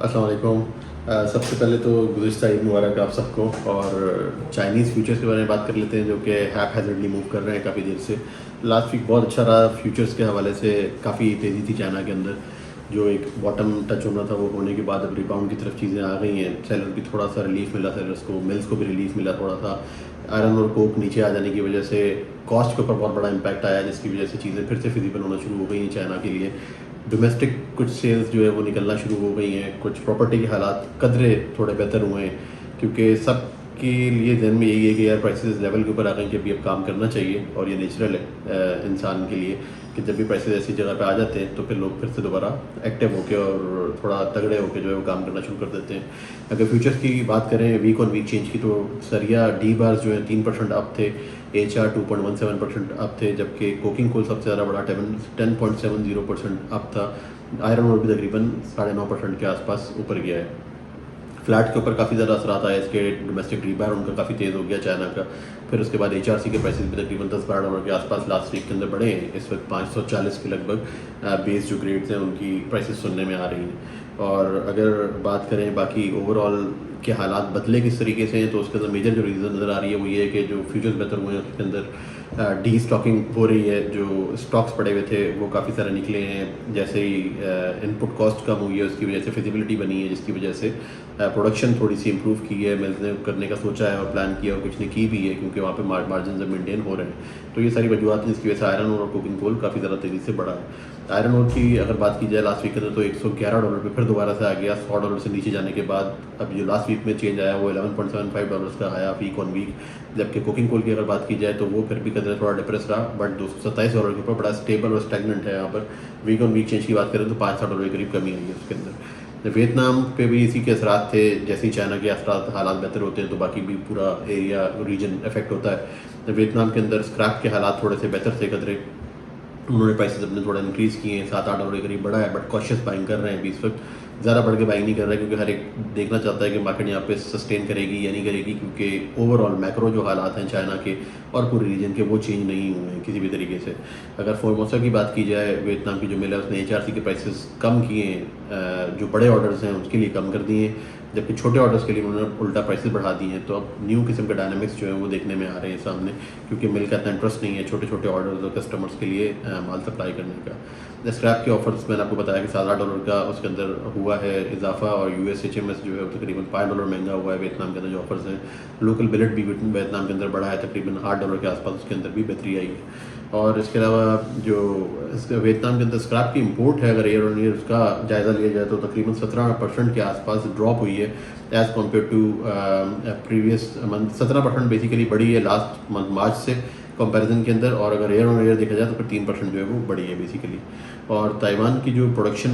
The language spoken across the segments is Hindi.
अस्सलाम वालेकुम। सबसे पहले तो गुज़िश्ता ईद मुबारक आप सबको। और चाइनीज़ फ्यूचर्स के बारे में बात कर लेते हैं जो कि हैज़र्डली मूव कर रहे हैं काफ़ी देर से। लास्ट वीक बहुत अच्छा रहा फ्यूचर्स के हवाले से, काफ़ी तेज़ी थी चाइना के अंदर। जो एक बॉटम टच होना था वो होने के बाद अब रिबाउंड की तरफ चीज़ें आ गई हैं। सेलर भी थोड़ा सा रिलीफ मिला, सेलर्स को, मिल्स को भी रिलीफ मिला थोड़ा सा। आयरन और कोक नीचे आ जाने की वजह से कॉस्ट के ऊपर बहुत बड़ा इम्पैक्ट आया, जिसकी वजह से चीज़ें फिर से फिजिबल होना शुरू हो गई हैं चाइना के लिए। डोमेस्टिक कुछ सेल्स जो है वो निकलना शुरू हो गई हैं। कुछ प्रॉपर्टी के हालात कदरे थोड़े बेहतर हुए हैं, क्योंकि सब के लिए जहन में यही है कि यार प्राइसेस लेवल के ऊपर आ गए कि अभी अब काम करना चाहिए। और ये नेचुरल है इंसान के लिए कि जब भी प्राइसेस ऐसी जगह पे आ जाते हैं तो फिर लोग फिर से दोबारा एक्टिव होकर और थोड़ा तगड़े होकर जो है वो काम करना शुरू कर देते हैं। अगर फ्यूचर्स की बात करें वीक ऑन वीक चेंज की, तो सरिया डी बार्स जो है 3% अप थे, HR 2.17% अप थे, जबकि कोकिंग कोल सबसे ज़्यादा बड़ा 10.70% अप था। आयरन और भी तकरीबन 9.5% के आसपास ऊपर गया है। फ्लैट के ऊपर काफ़ी ज़्यादा असरात आया इसके, डोमेस्टिक रीबार उनका काफ़ी तेज़ हो गया चाइना का। फिर उसके बाद HRC के प्राइसेस भी तकरीबन $10-12 के आसपास लास्ट वीक के अंदर बढ़े हैं। इस वक्त 540 के लगभग बेस जो ग्रेड्स हैं उनकी प्राइसेस सुनने में आ रही हैं। और अगर बात करें बाकी ओवरऑल के हालात बदले किस तरीके से हैं, तो उसके अंदर मेजर जो रीज़न नज़र आ रही है वो ये है कि जो फ्यूचर्स बेहतर हुए हैं उसके अंदर डी स्टॉकिंग हो रही है। जो स्टॉक्स पड़े हुए थे वो काफ़ी सारे निकले हैं। जैसे ही इनपुट कॉस्ट कम हुई है उसकी वजह से फिजिबिलिटी बनी है, जिसकी वजह से प्रोडक्शन थोड़ी सी इंप्रूव की है। मिल्स ने करने का सोचा है और प्लान किया और कुछ ने की भी है, क्योंकि वहाँ पे मार्जिन अब मेंटेन हो रहे हैं। तो ये सारी वजूहत हैं जिसकी वजह से आयरन और कोकिंग कोल काफ़ी ज़्यादा तेज़ी से बढ़ा है। आयरन और की अगर बात की जाए लास्ट वीक के अंदर, तो $111 पे फिर दोबारा से आ गया $100 से नीचे जाने के बाद। अब जो लास्ट वीक में चेंज आया वो $11.75 का आया वीक ऑन वीक। जबकि कोकिंग कोल की अगर बात की जाए तो वो फिर भी कदर थोड़ा डिप्रेस रहा, बट $227 के ऊपर बड़ा स्टेबल और स्टैगनेंट है। यहाँ पर वीक ऑन वीक चेंज की बात करें तो $5-7 के करीब कमी आई है उसके अंदर। वियतनाम पे भी इसी के असरात थे। जैसे ही चाइना के असरात हालात बेहतर होते हैं तो बाकी भी पूरा एरिया रीजन इफेक्ट होता है। वियतनाम के अंदर स्क्रैप के हालात थोड़े से बेहतर थे कदरे, उन्होंने प्राइसेस अपने थोड़ा इंक्रीज़ किए हैं, $7-8 के करीब बढ़ा है, बट कॉशियस बाइंग कर रहे हैं अभी इस वक्त। ज़्यादा बढ़ के बाइंग नहीं कर रहे हैं, क्योंकि हर एक देखना चाहता है कि मार्केट यहाँ पे सस्टेन करेगी या नहीं करेगी, क्योंकि ओवरऑल मैक्रो जो हालात हैं चाइना के और पूरे रीजन के वो चेंज नहीं हुए हैं किसी भी तरीके से। अगर फोर्मोसा की बात की जाए, वियतनाम की जो मिल है उसने HRC के प्राइसेस कम किए हैं, जो बड़े ऑर्डर्स हैं उसके लिए कम कर दिए हैं, जबकि छोटे ऑर्डर्स के लिए उन्होंने उल्टा प्राइसेस बढ़ा दिए हैं। तो अब न्यू किस्म के डायनामिक्स जो है वो देखने में आ रहे हैं सामने, क्योंकि मिल का इतना इंटरेस्ट नहीं है छोटे छोटे ऑर्डर्स और कस्टमर्स के लिए माल सप्लाई करने का। स्क्रैप के ऑफर्स मैंने आपको बताया कि $7-8 का उसके अंदर हुआ है इजाफा, और USHMS जो है तकरीबन $5 महंगा हुआ है वियतनाम के अंदर जो ऑफर्स हैं। लोकल बिलेट भी वियतनाम के अंदर बढ़ा है, तकरीबन $8 के आसपास उसके अंदर भी बेहतरी आई है। और इसके अलावा जो वियतनाम के अंदर स्क्रैप की इंपोर्ट है, अगर ईयर ऑन ईयर उसका जायज़ा लिया जाए तो तकरीबन 17% के आसपास ड्रॉप हुई है as compare to previous month. 17% basically बढ़ी है लास्ट मंथ मार्च से कंपैरिजन के अंदर। और अगर ईयर ऑन ईयर देखा जाए तो फिर 3% जो है वो बढ़ी है बेसिकली। और ताइवान की जो प्रोडक्शन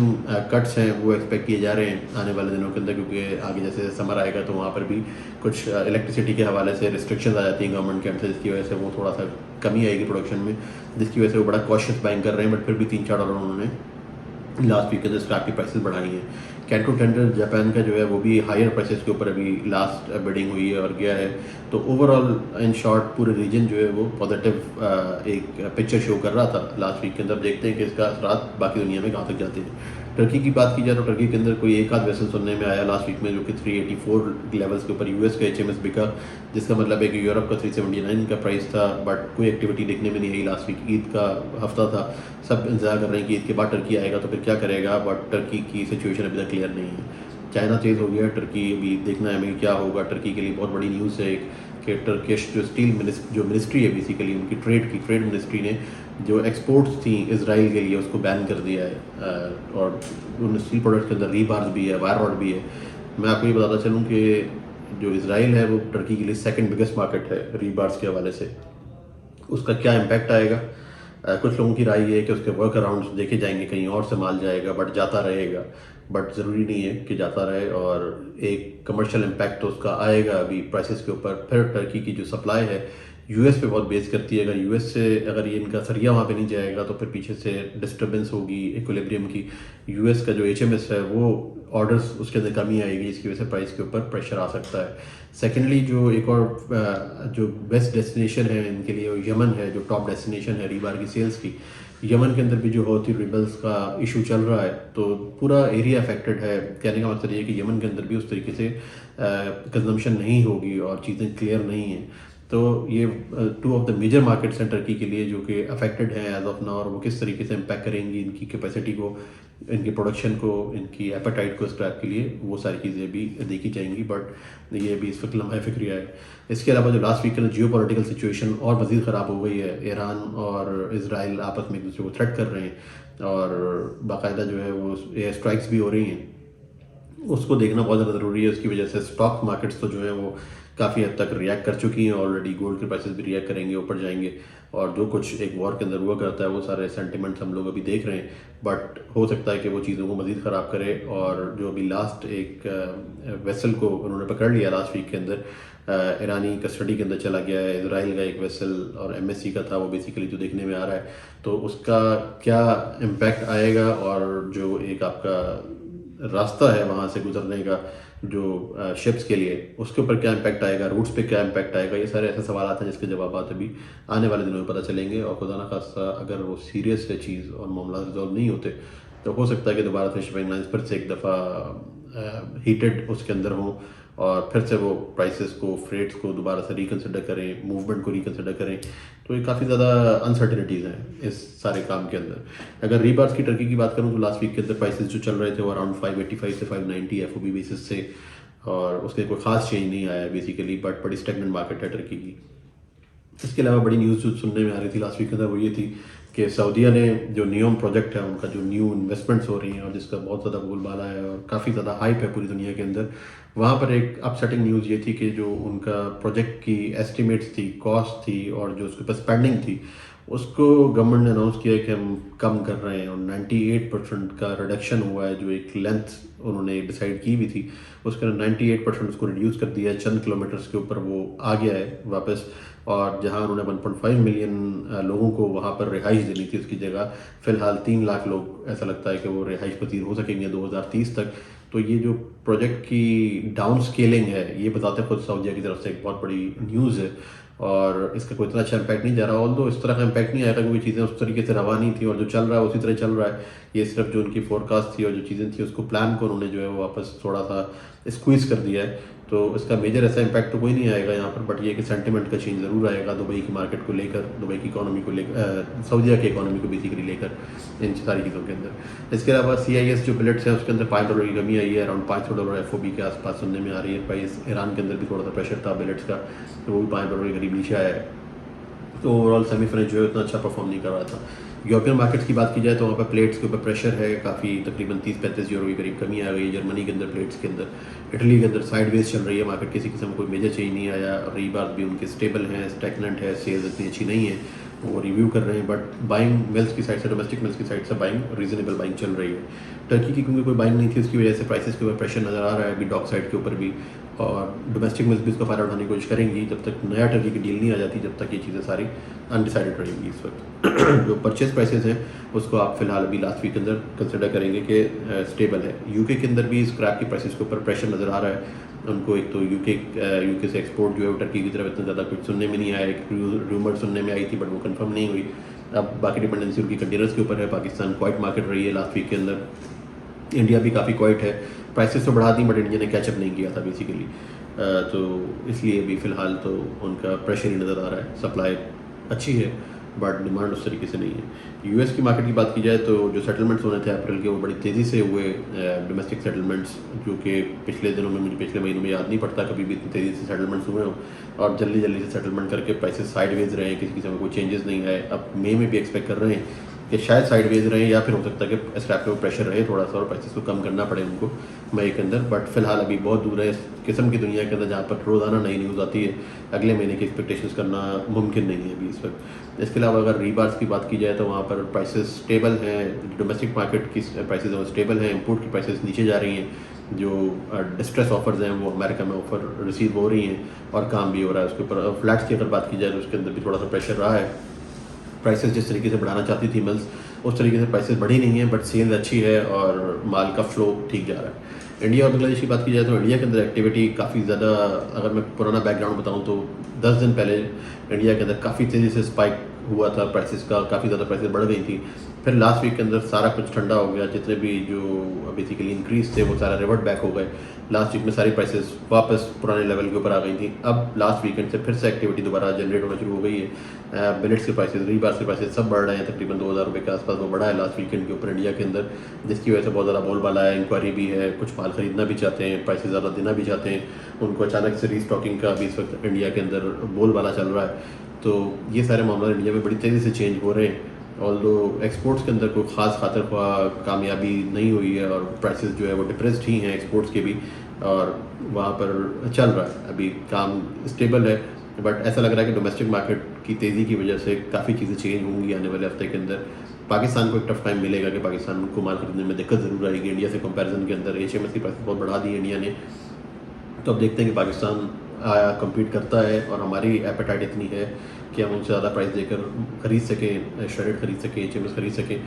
कट्स हैं वो एक्सपेक्ट किए जा रहे हैं आने वाले दिनों के अंदर, क्योंकि आगे जैसे समर आएगा तो वहाँ पर भी कुछ इलेक्ट्रिसिटी के हवाले से रिस्ट्रिक्शंस आ जाती हैं गवर्नमेंट के एंड से, जिसकी वजह से वो थोड़ा सा कमी आएगी प्रोडक्शन में, जिसकी वजह से वो बड़ा कॉशियस बाइंग कर रहे हैं। बट फिर भी $3-4 उन्होंने लास्ट वीक के अंदर स्क्रैप की प्राइसेस बढ़ाई हैं। कैंटो टेंडर जापान का जो है वो भी हायर प्राइसेस के ऊपर अभी लास्ट बिडिंग हुई है और गया है। तो ओवरऑल इन शॉर्ट पूरे रीजन जो है वो पॉजिटिव एक पिक्चर शो कर रहा था लास्ट वीक के अंदर। देखते हैं कि इसका असरात बाकी दुनिया में कहाँ तक जाते हैं। टर्की की बात की जाए तो टर्की के अंदर कोई एक आध वेसल सुनने में आया लास्ट वीक में, जो कि 384 लेवल्स के ऊपर US का HMS बिका, जिसका मतलब है कि यूरोप का 379 का प्राइस था। बट कोई एक्टिविटी देखने में नहीं आई लास्ट वीक। ईद का हफ्ता था, सब इंतजार कर रहे हैं कि ईद के बाद टर्की आएगा तो फिर क्या करेगा, बट टर्की की सिचुएशन अभी तक क्लियर नहीं है। चाइना तेज़ हो गया, टर्की अभी देखना है हमें क्या होगा। टर्की के लिए बहुत बड़ी न्यूज़ है एक कि टर्किश जो स्टील जो मिनिस्ट्री है बेसिकली उनकी ट्रेड मिनिस्ट्री ने जो एक्सपोर्ट्स थी इसराइल के लिए उसको बैन कर दिया है। और उन स्टील प्रोडक्ट्स के अंदर रीबार्स भी है, वायर रॉड भी है। मैं आपको ये बताता चलूँ कि जो इसराइल है वो टर्की के लिए सेकंड बिगेस्ट मार्केट है रीबार्स के हवाले से। उसका क्या इम्पैक्ट आएगा, कुछ लोगों की राय ये है कि उसके वर्क अराउंड्स देखे जाएंगे, कहीं और से माल जाएगा बट जाता रहेगा। बट ज़रूरी नहीं है कि जाता रहे, और एक कमर्शियल इम्पैक्ट तो उसका आएगा अभी प्राइसेस के ऊपर। फिर टर्की की जो सप्लाई है यूएस पे बहुत बेस करती है। अगर यूएस से अगर ये इनका सरिया वहाँ पे नहीं जाएगा तो फिर पीछे से डिस्टर्बेंस होगी इक्विलिब्रियम की। यूएस का जो एचएमएस है वो ऑर्डर्स उसके अंदर कमी आएगी, इसकी वजह से प्राइस के ऊपर प्रेशर आ सकता है। सेकेंडली जो एक और जो बेस्ट डेस्टिनेशन है इनके लिए वो यमन है, जो टॉप डेस्टिनेशन है रीबार की सेल्स की। यमन के अंदर भी जो हौती रिबल्स का इशू चल रहा है तो पूरा एरिया अफेक्टेड है। कहने का मतलब ये है कि यमन के अंदर भी उस तरीके से कंजम्पशन नहीं होगी और चीज़ें क्लियर नहीं हैं। तो ये two of the major markets हैं टर्की के लिए जो कि अफेक्टेड हैं एज ऑफ नाउ, और वो किस तरीके से इम्पैक्ट करेंगी इनकी कैपेसिटी को, इनकी प्रोडक्शन को, इनकी एपेटाइट को स्क्रैप के लिए, वो सारी चीज़ें भी देखी जाएंगी। बट ये भी इस वक्त लम्हा फिक्रिया है। इसके अलावा जो लास्ट वीक के जियो पॉलिटिकल सिचुएशन और मज़ीद ख़राब हो गई है, ईरान और इसराइल आपस में एक दूसरे को थ्रेट कर रहे हैं और बाकायदा जो है वो एयर स्ट्राइक्स भी हो रही हैं, उसको देखना बहुत ज़्यादा ज़रूरी है। उसकी वजह से स्टॉक मार्केट्स तो जो है वो काफ़ी हद तक रिएक्ट कर चुकी हैं ऑलरेडी। गोल्ड के प्राइसेस भी रिएक्ट करेंगे, ऊपर जाएंगे, और जो कुछ एक वॉर के अंदर हुआ करता है वो सारे सेंटिमेंट्स हम लोग अभी देख रहे हैं। बट हो सकता है कि वो चीज़ों को मज़ीद ख़राब करे। और जो अभी लास्ट एक वेसल को उन्होंने पकड़ लिया लास्ट वीक के अंदर, ईरानी कस्टडी के अंदर चला गया है, इसराइल का एक वेसल और एमएससी का था वो बेसिकली जो देखने में आ रहा है। तो उसका क्या इम्पैक्ट आएगा और जो एक आपका रास्ता है वहाँ से गुजरने का जो शिप्स के लिए, उसके ऊपर क्या इम्पैक्ट आएगा, रूट्स पे क्या इम्पैक्ट आएगा, ये सारे ऐसे सवाल हैं जिसके जवाब अभी आने वाले दिनों में पता चलेंगे। और खुदा ना खास्ता अगर वो सीरियस है चीज़ और मामला रिजॉल्व नहीं होते तो हो सकता है कि दोबारा से शिपिंग लाइन्स फिर से एक दफ़ा हीटेड उसके अंदर हों और फिर से वो प्राइसेस को, फ्रेट्स को दोबारा से रिकन्सिडर करें, मूवमेंट को रिकन्सिडर करें। तो ये काफ़ी ज़्यादा अनसर्टेनिटीज़ हैं इस सारे काम के अंदर। अगर रीबार्स की टर्की की बात करूँ तो लास्ट वीक के अंदर प्राइसेस जो चल रहे थे वो अराउंड 585 से 590 एफओबी बेसिस से, और उसके कोई ख़ास चेंज नहीं आया बेसिकली, बट बड़ी स्टेगनेंट मार्केट है टर्की की। इसके अलावा बड़ी न्यूज़ जो सुनने में आ रही थी लास्ट वीक के अंदर वो ये थी कि सऊदीया ने जो नियोम प्रोजेक्ट है उनका जो न्यू इन्वेस्टमेंट्स हो रही हैं और जिसका बहुत ज़्यादा बोलबाला है और काफ़ी ज़्यादा हाइप है पूरी दुनिया के अंदर, वहाँ पर एक अपसेटिंग न्यूज़ ये थी कि जो उनका प्रोजेक्ट की एस्टिमेट्स थी, कॉस्ट थी और जो उसके पास स्पेंडिंग थी, उसको गवर्नमेंट ने अनाउंस किया कि हम कम कर रहे हैं। और 98% का रिडक्शन हुआ है। जो एक लेंथ उन्होंने डिसाइड की हुई थी उसके 98% उसको रिड्यूस कर दिया है, चंद किलोमीटर्स के ऊपर वो आ गया है वापस। और जहां उन्होंने 1.5 मिलियन लोगों को वहां पर रिहाइश देनी थी, उसकी जगह फ़िलहाल 3 लाख लोग ऐसा लगता है कि वो रिहाइश पसीर हो सकेंगे 2030 तक। तो ये जो प्रोजेक्ट की डाउन स्केलिंग है ये बताते खुद सऊदीया की तरफ से एक बहुत बड़ी न्यूज़ है। और इसका कोई इतना अच्छा इम्पैक्ट नहीं जा रहा, ऑल्दो इस तरह का इम्पैक्ट नहीं आएगा क्योंकि चीज़ें उस तरीके से रवा नहीं थी और जो चल रहा है उसी तरह चल रहा है। ये सिर्फ जो उनकी फोरकास्ट थी और जो चीज़ें थी उसको प्लान को उन्होंने जो है वो वापस थोड़ा सा स्क्वीज़ कर दिया है। तो इसका मेजर ऐसा इम्पैक्ट तो कोई नहीं आएगा यहाँ पर, बट ये कि सेंटिमेंट का चेंज ज़रूर आएगा दुबई की मार्केट को लेकर, दुबई की इकोनॉमी को लेकर, सऊदीया की इकोनॉमी को बेसिकली लेकर, इन सारी चीज़ों के अंदर। इसके अलावा CIS जो बिलेट्स हैं उसके अंदर $5 की कमी आई है, अराउंड $500 FOB के आसपास सुनने में आ रही है प्राइस। ईरान के अंदर भी थोड़ा सा प्रेशर था बिलेट्स का, तो वो भी $5 के करीब नीचे आया है। तो ओवरऑल सेमी फाइनेंस जो है उतना अच्छा परफॉर्म नहीं कर रहा था। यूरोपियन मार्केट्स की बात की जाए तो वहाँ पर प्लेट्स के ऊपर प्रेशर है काफ़ी, तकरीबन 30-35 यूरो के करीब कमी आ गई है जर्मनी के अंदर प्लेट्स के अंदर। इटली के अंदर साइडवेज चल रही है मार्केट, किसी किस्म कोई मेजर चेंज नहीं आया। रीबार भी उनके स्टेबल हैं, स्टैगनेंट है, सेल्स इतनी अच्छी नहीं है, वो रिव्यू कर रहे हैं। बट बाइंग मिल्स की साइड से, डोमेस्टिक मिल्स की साइड से बाइंग रीजनेबल बाइंग चल रही है। टर्की की क्योंकि कोई बाइंग नहीं थी उसकी वजह से प्राइसेस के ऊपर प्रेशर नज़र आ रहा है अभी डॉक साइड के ऊपर भी, और डोमेस्टिक मिल्स भी इसका फ़ायदा उठाने की कोशिश करेंगी जब तक नया टर्की की डील नहीं आ जाती, जब तक ये चीज़ें सारी अनडिसाइडेड रहेंगी इस वक्त। जो परचेज प्राइसेस हैं उसको आप फिलहाल अभी लास्ट वीक के अंदर कंसिडर करेंगे कि स्टेबल है। यूके के अंदर भी स्क्रैप की प्राइसेस के ऊपर प्रेशर नज़र आ रहा है उनको। एक तो यूके से एक्सपोर्ट जो है टर्की की तरफ इतना ज़्यादा कुछ सुनने में नहीं आया, एक रूमर सुनने में आई थी बट वो कंफर्म नहीं हुई। अब बाकी डिपेंडेंसी उनकी कंटेनर्स के ऊपर है। पाकिस्तान क्वाइट मार्केट रही है लास्ट वीक के अंदर, इंडिया भी काफ़ी क्वाइट है। प्राइसेस तो बढ़ा दी बट इंडिया ने कैचअप नहीं किया था बेसिकली, तो इसलिए भी फ़िलहाल तो उनका प्रेशर ही नज़र आ रहा है। सप्लाई अच्छी है बट डिमांड उस तरीके से नहीं है। यूएस की मार्केट की बात की जाए तो जो सेटलमेंट्स होने थे अप्रैल के वो बड़ी तेज़ी से हुए, डोमेस्टिक सेटलमेंट्स, जो कि पिछले दिनों में, मुझे पिछले महीनों में याद नहीं पड़ता कभी भी इतनी तेज़ी से सेटलमेंट्स हुए हों, और जल्दी जल्दी से सेटलमेंट करके प्राइसेस साइडवेज रहे हैं, किसी किस्म का कोई चेंजेस नहीं आए। अब मई में भी एक्सपेक्ट कर रहे हैं कि शायद साइडवेज रहे, या फिर हो सकता है कि स्क्रैप के ऊपर प्रेशर रहे थोड़ा सा और प्राइसेस को कम करना पड़े उनको मई के अंदर। बट फिलहाल अभी बहुत दूर है इस किस्म की दुनिया के अंदर जहाँ पर रोज़ाना नई न्यूज़ आती है, अगले महीने की एक्सपेक्टेशंस करना मुमकिन नहीं है अभी इस वक्त। इसके अलावा अगर रीबार्स की बात की जाए तो वहाँ पर प्राइसेस स्टेबल हैं, डोमेस्टिक मार्केट की प्राइसेस स्टेबल हैं, इंपोर्ट की प्राइसेस नीचे जा रही हैं। जो डिस्ट्रेस ऑफर्स हैं वो अमेरिका में ऑफर रिसीव हो रही हैं और काम भी हो रहा है उसके ऊपर। फ्लैट्स की अगर बात की जाए तो उसके अंदर भी थोड़ा सा प्रेशर रहा है। प्राइसेस जिस तरीके से बढ़ाना चाहती थी मिल्स उस तरीके से प्राइसेस बढ़ी नहीं है, बट सेल अच्छी है और माल का फ्लो ठीक जा रहा है। इंडिया और बांग्लादेश की बात की जाए तो इंडिया के अंदर एक्टिविटी काफ़ी ज़्यादा, अगर मैं पुराना बैकग्राउंड बताऊँ तो 10 दिन पहले इंडिया के अंदर काफ़ी तेज़ी से स्पाइक हुआ था प्राइसेस का, काफ़ी ज़्यादा प्राइसेस बढ़ गई थी। फिर लास्ट वीक के अंदर सारा कुछ ठंडा हो गया, जितने भी जो बेसिकली इंक्रीज थे वो सारा रिवर्ट बैक हो गए। लास्ट वीक में सारी प्राइसेस वापस पुराने लेवल के ऊपर आ गई थी। अब लास्ट वीकेंड से फिर से एक्टिविटी दोबारा जनरेट होना शुरू हो गई है। मिनट्स के प्राइसेस, रीबार के प्राइसेस सब बढ़ रहे हैं, तकरीबन 2000 रुपये के आसपास वो बढ़ा है लास्ट वीकेंड के ऊपर इंडिया के अंदर, जिसकी वजह से बहुत ज़्यादा बोलबाला है, इंक्वायरी भी है, कुछ माल खरीदना भी चाहते हैं, प्राइसेस ज़्यादा देना भी चाहते हैं। उनको अचानक से रीस्टॉकिंग का भी इस वक्त इंडिया के अंदर बोलबाला चल रहा है। तो ये सारे मामला इंडिया में बड़ी तेज़ी से चेंज हो रहे हैं। ऑल्दो एक्सपोर्ट्स के अंदर कोई ख़ास खातर कामयाबी नहीं हुई है और प्राइसेस जो है वो डिप्रेस्ड ही हैं एक्सपोर्ट्स के भी, और वहाँ पर चल रहा है अभी काम स्टेबल है। बट ऐसा लग रहा है कि डोमेस्टिक मार्केट की तेज़ी की वजह से काफ़ी चीज़ें चेंज होंगी आने वाले हफ्ते के अंदर। पाकिस्तान को एक टफ टाइम मिलेगा कि पाकिस्तान को माल खरीदने में दिक्कत ज़रूर आएगी इंडिया से कंपैरिजन के अंदर। HMS की प्राइस बहुत बढ़ा दी है इंडिया ने, तो अब देखते हैं कि पाकिस्तान आया कम्पीट करता है और हमारी एपेटाइट इतनी है कि हम उनसे ज़्यादा प्राइस देकर ख़रीद सकें, श्रेडेड खरीद सकें, HMS खरीद सकें,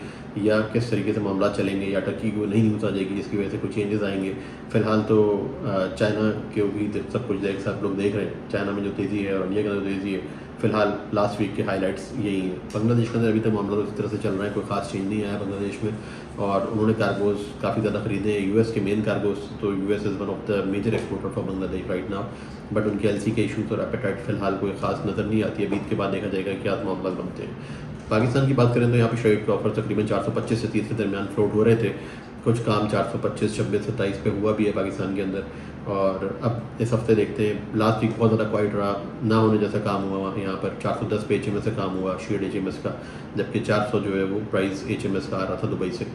या किस तरीके से मामला चलेंगे, या टर्की को नई न्यूज़ आ जाएगी जिसकी वजह से कुछ चेंजेस आएंगे। फ़िलहाल तो चाइना के भी सब कुछ सब लोग देख रहे हैं, चाइना में जो तेज़ी है और इंडिया के अंदर तेज़ी है। फ़िलहाल लास्ट वीक के हाइलाइट्स यही हैं। बांग्लादेश के अंदर अभी तक मामला तो इस तरह से चल रहा है, कोई ख़ास चेंज नहीं आया बांग्लादेश में, और उन्होंने कार्गोज़ काफ़ी ज़्यादा खरीदे हैं यूएस के मेन कार्गोज़। तो US is one of the major exporter for Bangladesh right now, but उनके एलसी के इशूज़ और एपेटाइट फ़िलहाल कोई ख़ास नज़र नहीं आती है। अभी के बाद देखा जाएगा क्या मामला बनते हैं। पाकिस्तान की बात करें तो यहाँ पे शेयर के ऑफर तकरीबन 425 से 30 के दरमियान फ्लोट हो रहे थे। कुछ काम 425, 26, 27 पे हुआ भी है पाकिस्तान के अंदर। और अब इस हफ्ते देखते हैं, लास्ट वीक बहुत ज़्यादा क्वाइट रहा, ना होने जैसा काम हुआ वहाँ यहाँ पर 410 पे HMS से काम हुआ, शेयर्ड HMS का, जबकि 400 जो है वो प्राइस HMS का आ रहा था दुबई से।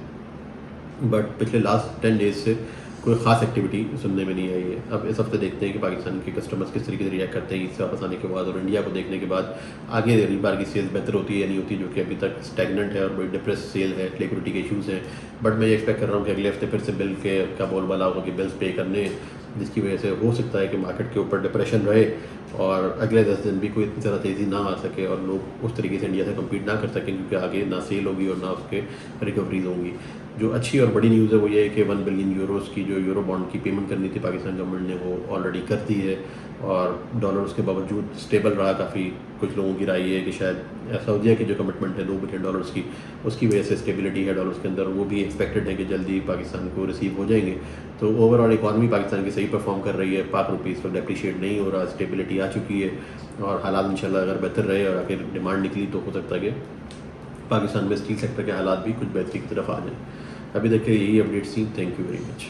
बट पिछले लास्ट 10 डेज से कोई ख़ास एक्टिविटी सुनने में नहीं आई है। अब इस हफ्ते देखते हैं कि पाकिस्तान के कस्टमर्स किस तरीके से रिएक्ट करते हैं ईद से वापस आने के बाद, और इंडिया को देखने के बाद आगे रीबार की सेल्स बेहतर होती है या नहीं होती, जो कि अभी तक स्टैगनेंट है और बड़ी डिप्रेस सेल है, लिक्विडिटी के इशूज़ हैं। बट मैं ये एक्सपेक्ट कर रहा हूँ कि अगले हफ्ते फिर से बिल के का बोलबाला होगा कि बिल्स पे करने हैं, जिसकी वजह से हो सकता है कि मार्केट के ऊपर डिप्रेशन रहे और अगले 10 दिन भी कोई इतनी ज़्यादा तेज़ी ना आ सके और लोग उस तरीके से इंडिया से कम्पीट ना कर सकें, क्योंकि आगे ना सेल होगी और ना उसके रिकवरीज होंगी। जो अच्छी और बड़ी न्यूज़ है वो ये है कि 1 बिलियन यूरोस की जो यूरो बॉन्ड की पेमेंट करनी थी पाकिस्तान गवर्नमेंट ने वो ऑलरेडी कर दी है, और डॉलर उसके बावजूद स्टेबल रहा काफ़ी। कुछ लोगों की राय है कि शायद सऊदीया की जो कमिटमेंट है $2 बिलियन की, उसकी वजह से स्टेबिलिटी है डॉलर्स के अंदर, वो भी एक्सपेक्टेड है कि जल्दी पाकिस्तान को रिसीव हो जाएंगे। तो ओवरऑल इकॉनमी पाकिस्तान की सही परफॉर्म कर रही है, पाक रुपये इस वक्त डेप्रिशिएट नहीं हो रहा, स्टेबिलिटी आ चुकी है, और हालात इंशाल्लाह अगर बेहतर रहे और आगे डिमांड निकली तो हो सकता है कि पाकिस्तान में स्टील सेक्टर के हालात भी कुछ बेहतरी की तरफ आ जाए। अभी तक के यही अपडेट्स थी। Thank you very much.